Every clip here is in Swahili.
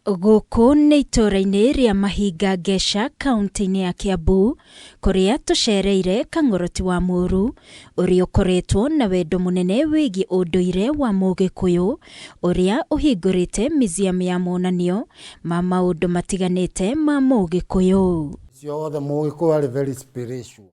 Gũkũ nĩ itũra-inĩ rĩa Mahinga Ngeca, kaunti-inĩ ya Kiambu, kũrĩa tũcereire Kang'oroti wa Mũũru, ũrĩa ũkoretwo na wendo mũnene wĩgiĩ ũndũire wa Mũgĩkũyũ, ũrĩa ũhingũrĩte museum ya monanio ma maũndũ matiganĩte ma Mũgĩkũyũ.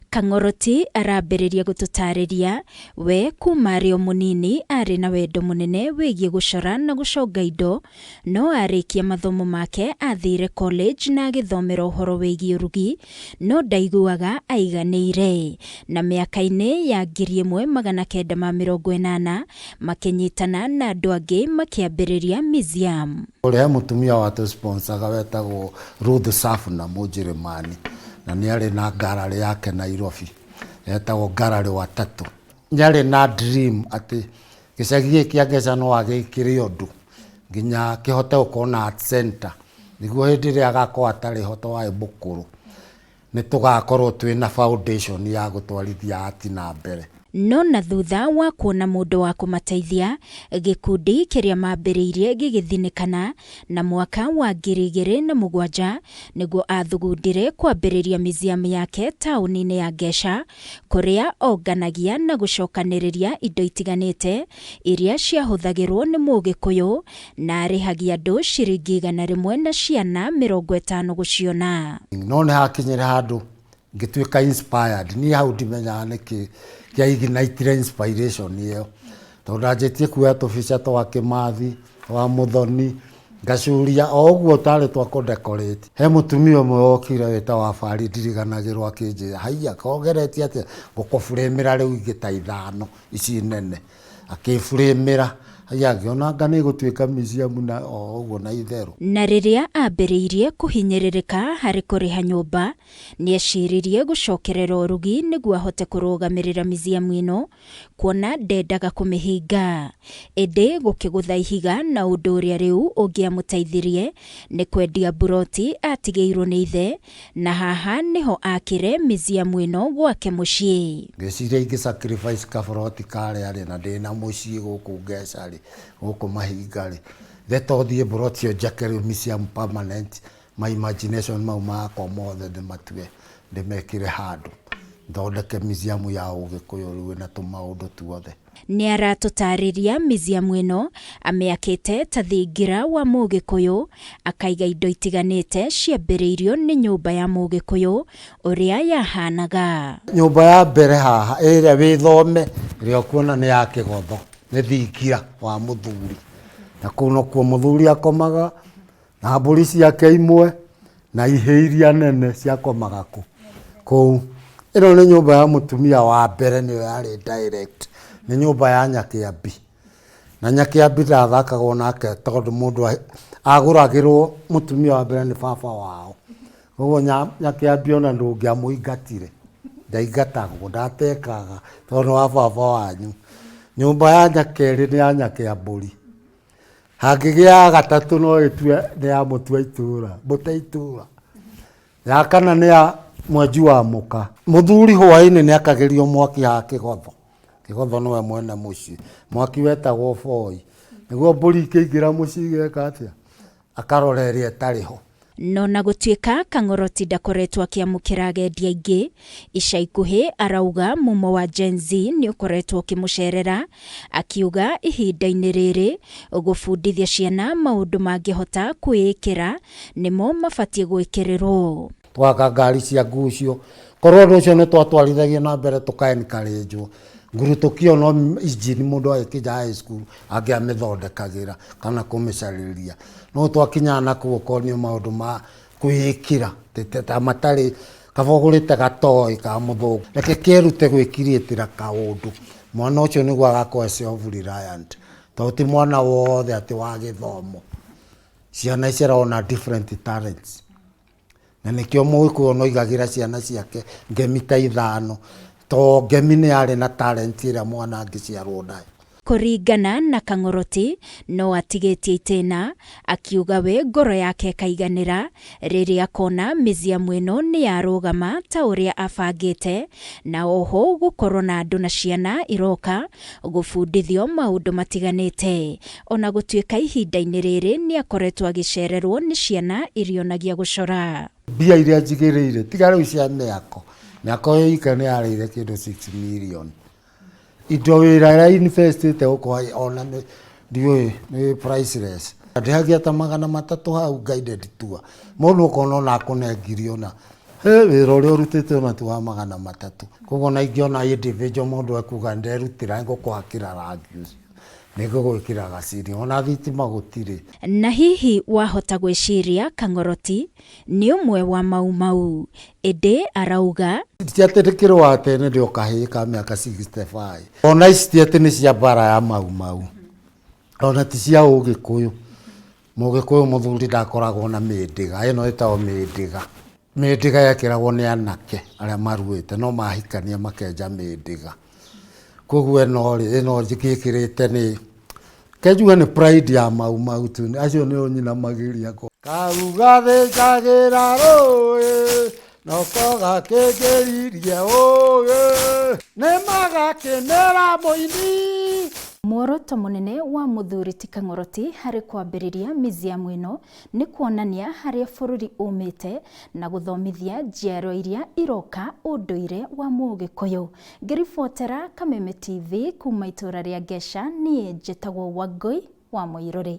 Kang'oroti arambĩrĩria gũtũtarĩria we kuma arĩ o mũnini arĩ na wendo mũnene wĩgiĩ gũcora na gũconga indo, no arĩkia mathomo make athire college na agĩthomera ũhoro wĩgiĩ ũrugi, no ndaiguaga aiganĩire, na mĩaka-inĩ ya 1980 makĩnyitana na andũ angĩ makĩambĩrĩria museum. Ũrĩa mũtumia watu sponsaga wetagwo Ruth Safuna Mũnjeremani, na nĩ arĩ na gallery yake Nairobi yetagwo gallery wa Tatu. Nĩ arĩ na dream atĩ gĩcagi gĩkĩ kĩa Ngeca no agĩkĩre ũndũ nginya kĩhote gũkorwo na art center, nĩguo hĩndĩ ĩrĩa agakorwo atarĩ hoto wa Mũkũrũ nĩ tũgakorwo twĩna foundation ya gũtwarithia art na mbere. No na thutha wa kuona mũndũ wa kũmateithia, gĩkundi kĩrĩa mambĩrĩirie gĩgĩthinĩkana, na mwaka wa 2007 nĩguo athugundire kwambĩrĩria museum yake taũni-inĩ ya Ngeca, kũrĩa onganagia na gũcokanĩrĩria indo itiganĩte iria ciahũthagĩrwo nĩ Mũgĩkũyũ, na arĩhagia andũ ciringi 100 na ciana 50 gũciona. No nĩ hakinyire handũ ngĩtuĩka inspired, niĩ hau ndimenyaga nĩkĩ kĩa ignite inspiration ĩyo, tondũ ndanjĩtie kuoya tũbica twa Kĩmathi, wa Mũthoni, ngacuria o ũguo tarĩ twa kũdecorate. He mũtumia ũmwe wokire wĩtagwo Wabari ndiriganagĩrwo akĩnjĩra, haiya kogeretie atĩa gũkũbũrĩmĩra rĩu ingĩ ta 5 ici nene, akĩbũrĩmĩra haiya ngĩona anga nĩ gũtuĩka museum na o ũguo na itherũ. Na rĩrĩa ambĩrĩirie kũhinyĩrĩrĩka harĩ kũrĩha nyũmba, nĩeciririe gũcokerera ũrugi nĩguo ahote kũrũgamĩrĩra museum ĩno, kuona ndendaga kũmĩhinga. Ĩndĩ gũkĩgũtha ihiga na ũndũ ũrĩa rĩu ũngĩamũteithirie nĩ kwendia buroti atigĩirwo nĩ ithe, na haha nĩho akire museum ĩno gwake mũciĩ. Ngĩciria ingĩ sacrifice kaburoti karĩa rĩ na ndĩna mũciĩ gũkũ Ngeca rĩ, gũkũ Mahinga rĩ, thetothiĩ buroti ĩyo njake museum permanent, my imagination mau makwa mothe ndĩmatue ndĩmekĩre handũ, thondeke museum ya Ũgĩkũyũ rĩu na tũmaũndũ tuothe. Nĩ aratũtarĩria museum ĩno amĩakĩte ta thingira wa Mũgĩkũyũ, akaiga indo itiganĩte ciambĩrĩirio nĩ nyũmba ya Mũgĩkũyũ ũrĩa yahanaga. Nyũmba ya mbere haha ĩrĩa wĩthome ĩrĩa ũkuona nĩ ya Kĩgotho, nĩ thingira wa mũthuri, na kũu nokuo mũthuri akomaga na mbũri ciake imwe na ihĩ iria nene ciakomaga kũu. Ĩno nĩ nyũmba ya mũtumia wa mbere, nĩyo yarĩ direct, nĩ nyũmba ya Nyakĩambi, na Nyakĩambi ndathakagwo nake tondũ mũndũ agũragĩrwo mũtumia wa mbere nĩ baba wao, koguo Nyakĩambi ona ndũngĩamũingatire, ndaingatagwo, ndatekaga tondũ wa baba wanyu. Nyũmba ya Nyakerĩ nĩ ya Nyakĩambũri, hangĩgĩa ya gatatũ no ĩtue nĩ ya mũtua itũra, mũte itũra. Ya kana nĩ ya Mwenji wa Mũka. Mũthuri hwaĩ-inĩ nĩ akagĩrio mwaki ha Kĩgotho, Kĩgotho nĩwe mwene mũciĩ, mwaki wetagwo Boi, nĩguo mbũri ikĩingĩra mũciĩ geka atĩa akarora ĩrĩa ĩtarĩ ho. No na gũtuĩka Kang'oroti ndakoretwo akĩamũkĩra agendi aingĩ, ica ikuhĩ arauga mumo wa Gen Z nĩ ũkoretwo ũkĩmũcerera, akiuga ihinda-inĩ rĩrĩ gũbundithia ciana maũndũ mangĩhota kwĩĩkĩra nĩmo mabatiĩ gwĩkĩrĩrwo. Twaka ngari cia ngucio, korwo ũndũ ũcio nĩ twatwarithagia na mbere tũka-encourage-wo, nguru tũkĩona injini mũndũ agĩkinya high school angĩamĩthondekagĩra kana kũmĩcarĩria, no twakinya na kuokonio maũndũ ma kwĩĩkĩra ta matarĩ kaba ũgũrĩte gatoi ka mũthũngũ, reke kĩrute gwĩkirĩtĩra kaũndũ, mwana ũcio nĩguo agakorwo self reliant, tondũ ti mwana wothe atĩ wa gĩthomo, ciana cirona different talents, na nĩkĩo Mũgĩkũyũ no igagĩra ciana ciake ngemi ta 5, to ngemi nĩ yarĩ na talent ĩrĩa mwana angĩciarwo nayo. Kũringana na Kang'oroti no atigĩtie itĩna, akiuga we ngoro yake kaiganĩra rĩrĩa kona mĩziamu ĩno nĩ yarũgama ta ũrĩa abangĩte, na oho gũkorwo na andũ na ciana iroka gũbundithio maũndũ matiganĩte. Ona gũtuĩka ihinda-inĩ rĩrĩ nĩ akoretwo agĩcererwo nĩ ciana irionagia gũcora. Mbia iria njigĩrĩire tiga rĩu cia mĩako yo ika nĩ yarĩire kĩndũ 6 million. Indo wĩra ya investite huko ona ndiũĩ nĩ priceless. Ndĩhagia ta 300 hau guided tour. Mũndũ ũkona ona akũnengirio na wĩra ũrĩa ũrutĩte ona tu wa 300. Koguo na ingĩona individual mũndũ akuga nderutĩra ngũkwakĩra rangi ũcio. Nĩngũgwĩkĩra gaciri ona thitima gũtirĩ. Na hihi wahota gwĩciria Kang'oroti nĩ ũmwe wa mau. Ĩndĩ arauga tiatĩrĩkĩrwo wa tene ndio kahĩĩ ka mĩaka 65. Ona ici tiatĩ nĩ cia mbara ya mau. Ona ti cia Ũgĩkũyũ. Mũgĩkũyũ mũthuri ndakoragwo na mĩndĩga. Ĩno ĩtagwo mĩndĩga. Mĩndĩga yekĩragwo nĩ anake arĩa maruĩte no mahikania makenja mĩndĩga. Koguo ĩno njĩkĩrĩte nĩ kenjuga nĩ pride ya mau tu. Acio nĩ nyina magĩria ko. Karuga thĩnjagĩra rũĩ noko gakĩngĩririe ũĩ nĩ magakĩnĩra mũini. Muoroto mũnene wa mũthuri ti Kang'oroti harĩ kwambĩrĩria mĩziamu ĩno nĩ kuonania harĩa bũrũri umĩte na gũthomithia njiarwa iria iroka ũndũire wa Mũgĩkũyũ. Ngĩribotera Kameme TV kuma itũra rĩa Ngeca, niĩ njĩtagwo Wangui wa Mũirũrĩ.